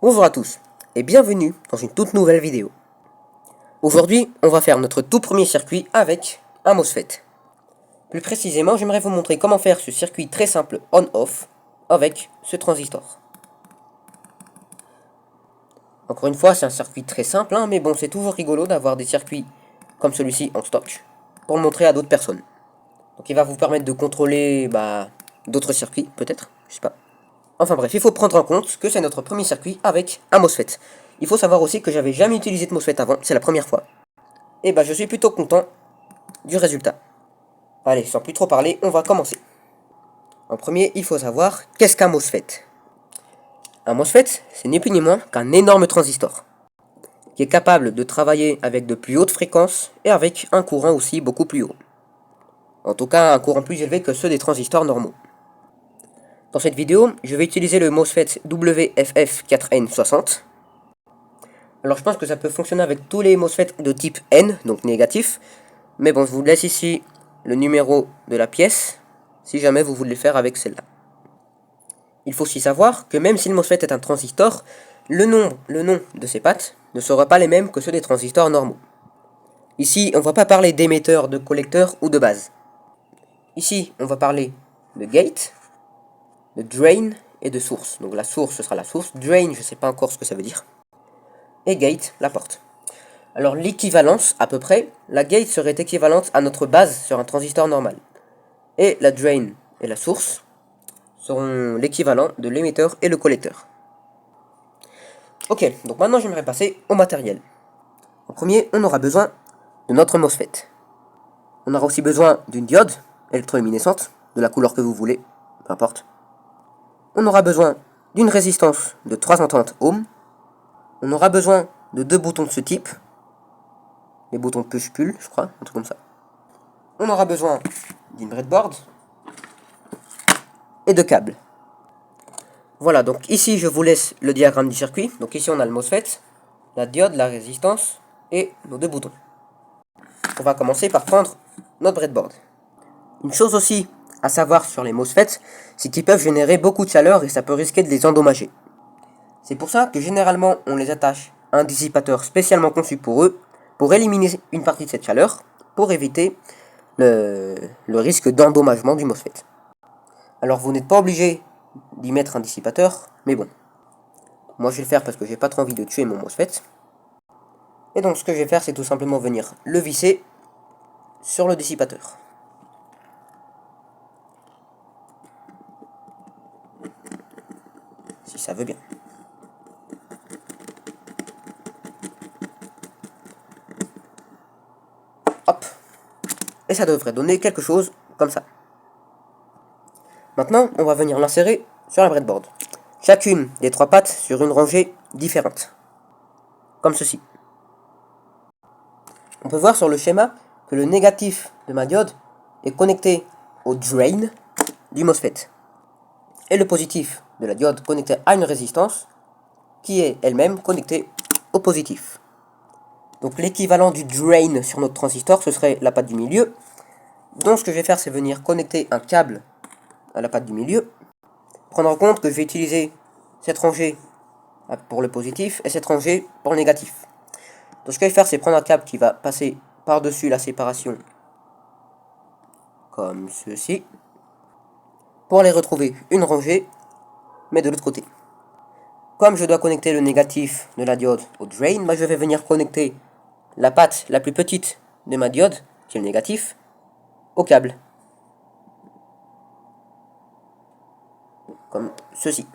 Bonjour à tous et bienvenue dans une toute nouvelle vidéo. Aujourd'hui, on va faire notre tout premier circuit avec un MOSFET. Plus précisément, j'aimerais vous montrer comment faire ce circuit très simple on-off avec ce transistor. Encore une fois, c'est un circuit très simple, mais bon, c'est toujours rigolo d'avoir des circuits comme celui-ci en stock pour le montrer à d'autres personnes. Donc il va vous permettre de contrôler d'autres circuits, peut-être, je sais pas. Enfin bref, il faut prendre en compte que c'est notre premier circuit avec un MOSFET. Il faut savoir aussi que j'avais jamais utilisé de MOSFET avant, c'est la première fois. Et je suis plutôt content du résultat. Allez, sans plus trop parler, on va commencer. En premier, il faut savoir qu'est-ce qu'un MOSFET. Un MOSFET, c'est ni plus ni moins qu'un énorme transistor, qui est capable de travailler avec de plus hautes fréquences et avec un courant aussi beaucoup plus haut. En tout cas, un courant plus élevé que ceux des transistors normaux. Dans cette vidéo, je vais utiliser le MOSFET WFF4N60. Alors je pense que ça peut fonctionner avec tous les MOSFET de type N, donc négatif. Mais bon, je vous laisse ici le numéro de la pièce, si jamais vous voulez le faire avec celle-là. Il faut aussi savoir que même si le MOSFET est un transistor, le nom de ses pattes ne sera pas les mêmes que ceux des transistors normaux. Ici, on ne va pas parler d'émetteur, de collecteur ou de base. Ici, on va parler de gate, de drain et de source. Donc la source, ce sera la source. Drain, je ne sais pas encore ce que ça veut dire. Et gate, la porte. Alors l'équivalence, à peu près, la gate serait équivalente à notre base sur un transistor normal. Et la drain et la source seront l'équivalent de l'émetteur et le collecteur. Ok, donc maintenant j'aimerais passer au matériel. En premier, on aura besoin de notre MOSFET. On aura aussi besoin d'une diode électroluminescente, de la couleur que vous voulez, peu importe. On aura besoin d'une résistance de 330 ohms. On aura besoin de deux boutons de ce type. Les boutons push-pull, je crois, un truc comme ça. On aura besoin d'une breadboard et de câbles. Voilà, donc ici je vous laisse le diagramme du circuit. Donc ici on a le MOSFET, la diode, la résistance et nos deux boutons. On va commencer par prendre notre breadboard. Une chose aussi à savoir sur les MOSFET, c'est qu'ils peuvent générer beaucoup de chaleur et ça peut risquer de les endommager. C'est pour ça que généralement on les attache à un dissipateur spécialement conçu pour eux, pour éliminer une partie de cette chaleur, pour éviter le risque d'endommagement du MOSFET. Alors vous n'êtes pas obligé d'y mettre un dissipateur, mais bon. Moi je vais le faire parce que j'ai pas trop envie de tuer mon MOSFET. Et donc ce que je vais faire, c'est tout simplement venir le visser sur le dissipateur. Si ça veut bien. Hop. Et ça devrait donner quelque chose comme ça. Maintenant, on va venir l'insérer sur la breadboard. Chacune des trois pattes sur une rangée différente. Comme ceci. On peut voir sur le schéma que le négatif de ma diode est connecté au drain du MOSFET. Et le positif de la diode connecté à une résistance qui est elle-même connectée au positif. Donc l'équivalent du drain sur notre transistor, ce serait la patte du milieu. Donc ce que je vais faire, c'est venir connecter un câble à la patte du milieu. Prendre en compte que je vais utiliser cette rangée pour le positif et cette rangée pour le négatif. Donc ce que je vais faire, c'est prendre un câble qui va passer par-dessus la séparation, comme ceci, pour aller retrouver une rangée, mais de l'autre côté. Comme je dois connecter le négatif de la diode au drain, je vais venir connecter la patte la plus petite de ma diode, qui est le négatif, au câble. Comme ceci.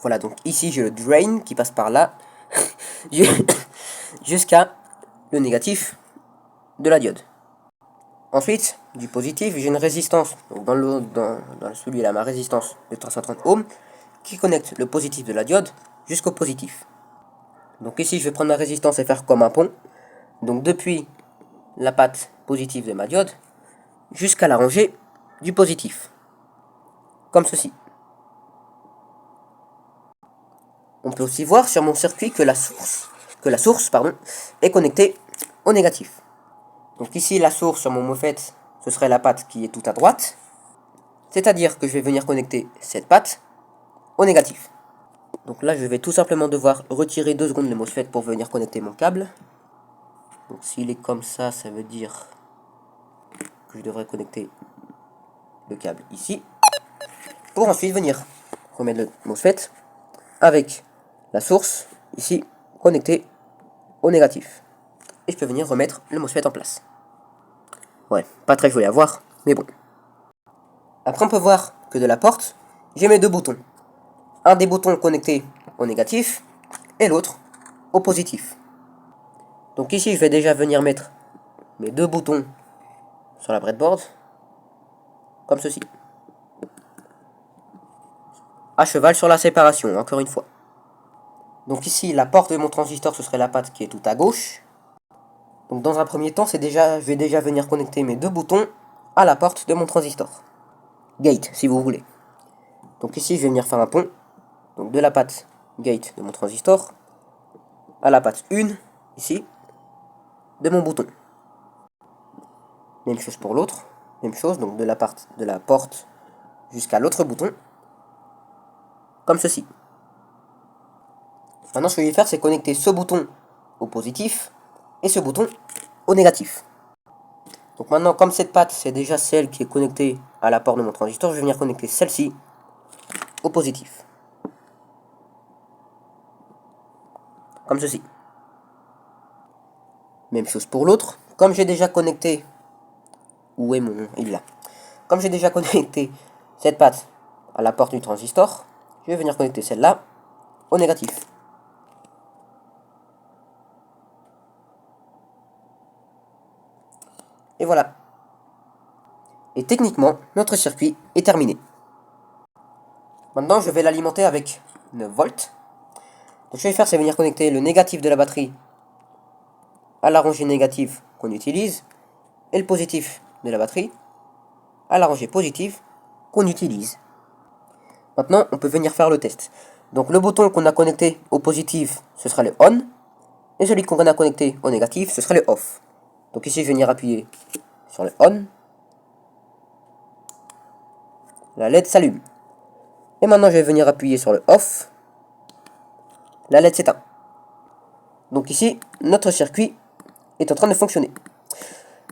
Voilà, donc ici j'ai le drain qui passe par là, jusqu'à le négatif de la diode. Ensuite, du positif, j'ai une résistance, donc dans celui-là, ma résistance de 330 ohms, qui connecte le positif de la diode jusqu'au positif. Donc ici, je vais prendre ma résistance et faire comme un pont. Donc depuis la patte positive de ma diode jusqu'à la rangée du positif. Comme ceci. On peut aussi voir sur mon circuit que la source est connectée au négatif. Donc ici, la source sur mon MOSFET, ce serait la patte qui est tout à droite. C'est-à-dire que je vais venir connecter cette patte au négatif. Donc là, je vais tout simplement devoir retirer 2 secondes le MOSFET pour venir connecter mon câble. Donc s'il est comme ça veut dire que je devrais connecter le câble ici. Pour ensuite venir remettre le MOSFET avec la source ici connectée au négatif. Et je peux venir remettre le MOSFET en place. Ouais, pas très joli à voir, mais bon. Après, on peut voir que de la porte, j'ai mes 2 boutons. Un des boutons connecté au négatif et l'autre au positif. Donc ici, je vais déjà venir mettre mes 2 boutons sur la breadboard, comme ceci. À cheval sur la séparation, encore une fois. Donc ici, la porte de mon transistor, ce serait la patte qui est tout à gauche. Donc dans un premier temps, je vais déjà venir connecter mes 2 boutons à la porte de mon transistor. Gate, si vous voulez. Donc ici, je vais venir faire un pont. Donc de la patte gate de mon transistor à la patte 1, ici, de mon bouton. Même chose pour l'autre. Même chose, donc de la porte jusqu'à l'autre bouton. Comme ceci. Maintenant, ce que je vais faire, c'est connecter ce bouton au positif et ce bouton au négatif. Donc maintenant, comme cette patte, c'est déjà celle qui est connectée à la porte de mon transistor, je vais venir connecter celle-ci au positif. Comme ceci. Même chose pour l'autre. Comme j'ai déjà connecté... Où est mon... Il est là. Comme j'ai déjà connecté cette patte à la porte du transistor, je vais venir connecter celle-là au négatif. Et voilà. Et techniquement, notre circuit est terminé. Maintenant, je vais l'alimenter avec 9 volts. Donc, ce que je vais faire, c'est venir connecter le négatif de la batterie à la rangée négative qu'on utilise et le positif de la batterie à la rangée positive qu'on utilise. Maintenant, on peut venir faire le test. Donc, le bouton qu'on a connecté au positif, ce sera le on. Et celui qu'on a connecté au négatif, ce sera le off. Donc ici, je vais venir appuyer sur le on. La LED s'allume. Et maintenant, je vais venir appuyer sur le off. La LED s'éteint. Donc ici, notre circuit est en train de fonctionner.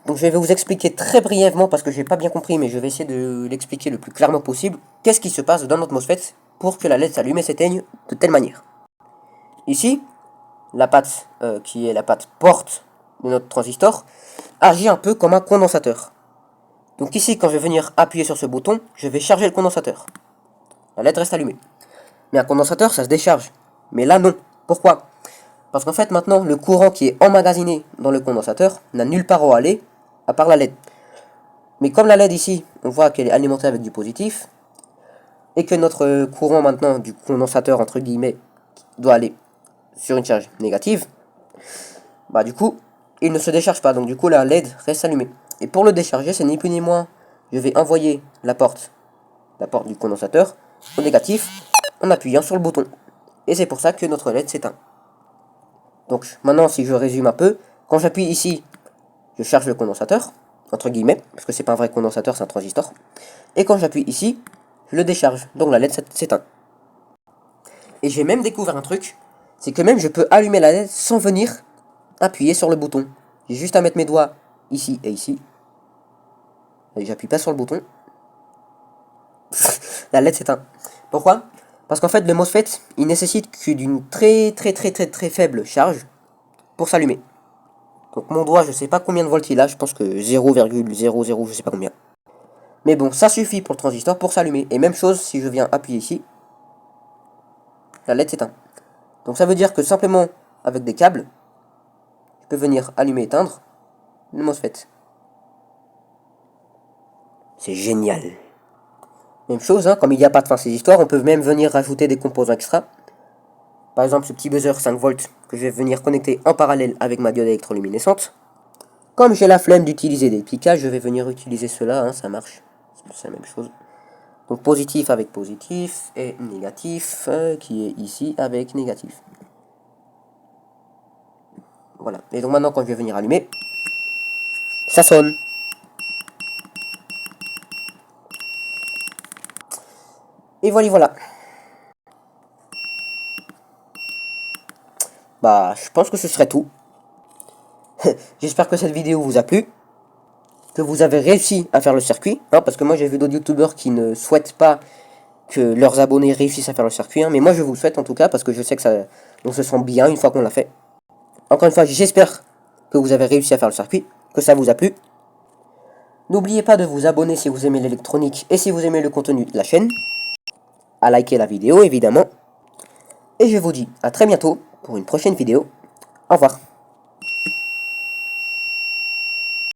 Donc je vais vous expliquer très brièvement, parce que je n'ai pas bien compris, mais je vais essayer de l'expliquer le plus clairement possible, qu'est-ce qui se passe dans notre MOSFET pour que la LED s'allume et s'éteigne de telle manière. Ici, la patte qui est la patte porte de notre transistor agit un peu comme un condensateur. Donc ici, quand je vais venir appuyer sur ce bouton, je vais charger le condensateur. La LED reste allumée. Mais un condensateur, ça se décharge. Mais là, non. Pourquoi? Parce qu'en fait, maintenant, le courant qui est emmagasiné dans le condensateur n'a nulle part où aller, à part la LED. Mais comme la LED ici, on voit qu'elle est alimentée avec du positif, et que notre courant maintenant du condensateur, entre guillemets, doit aller sur une charge négative, bah du coup, il ne se décharge pas. Donc du coup, la LED reste allumée. Et pour le décharger, c'est ni plus ni moins, je vais envoyer la porte du condensateur au négatif en appuyant sur le bouton. Et c'est pour ça que notre LED s'éteint. Donc maintenant, si je résume un peu, quand j'appuie ici, je charge le condensateur, entre guillemets, parce que c'est pas un vrai condensateur, c'est un transistor. Et quand j'appuie ici, je le décharge, donc la LED s'éteint. Et j'ai même découvert un truc, c'est que même je peux allumer la LED sans venir appuyer sur le bouton. J'ai juste à mettre mes doigts ici et ici. Et j'appuie pas sur le bouton. La LED s'éteint. Pourquoi? Parce qu'en fait, le MOSFET, il nécessite que d'une très faible charge pour s'allumer. Donc mon doigt, je sais pas combien de volts il a, je pense que 0,00, je sais pas combien. Mais bon, ça suffit pour le transistor pour s'allumer. Et même chose, si je viens appuyer ici, la LED s'éteint. Donc ça veut dire que simplement, avec des câbles, je peux venir allumer et éteindre le MOSFET. C'est génial. Même chose, hein, comme il n'y a pas de fin à ces histoires, on peut même venir rajouter des composants extra. Par exemple, ce petit buzzer 5 volts que je vais venir connecter en parallèle avec ma diode électroluminescente. Comme j'ai la flemme d'utiliser des piquages, je vais venir utiliser cela, hein, ça marche. C'est la même chose. Donc positif avec positif et négatif qui est ici avec négatif. Voilà. Et donc maintenant, quand je vais venir allumer, ça sonne. Et voilà, voilà. bah, je pense que ce serait tout. J'espère que cette vidéo vous a plu, que vous avez réussi à faire le circuit, hein, parce que moi j'ai vu d'autres youtubeurs qui ne souhaitent pas que leurs abonnés réussissent à faire le circuit, hein, mais moi je vous le souhaite en tout cas, parce que je sais que ça, on se sent bien une fois qu'on l'a fait. Encore une fois, j'espère que vous avez réussi à faire le circuit, que ça vous a plu. N'oubliez pas de vous abonner si vous aimez l'électronique et si vous aimez le contenu de la chaîne, à liker la vidéo évidemment, et je vous dis à très bientôt pour une prochaine vidéo. Au revoir.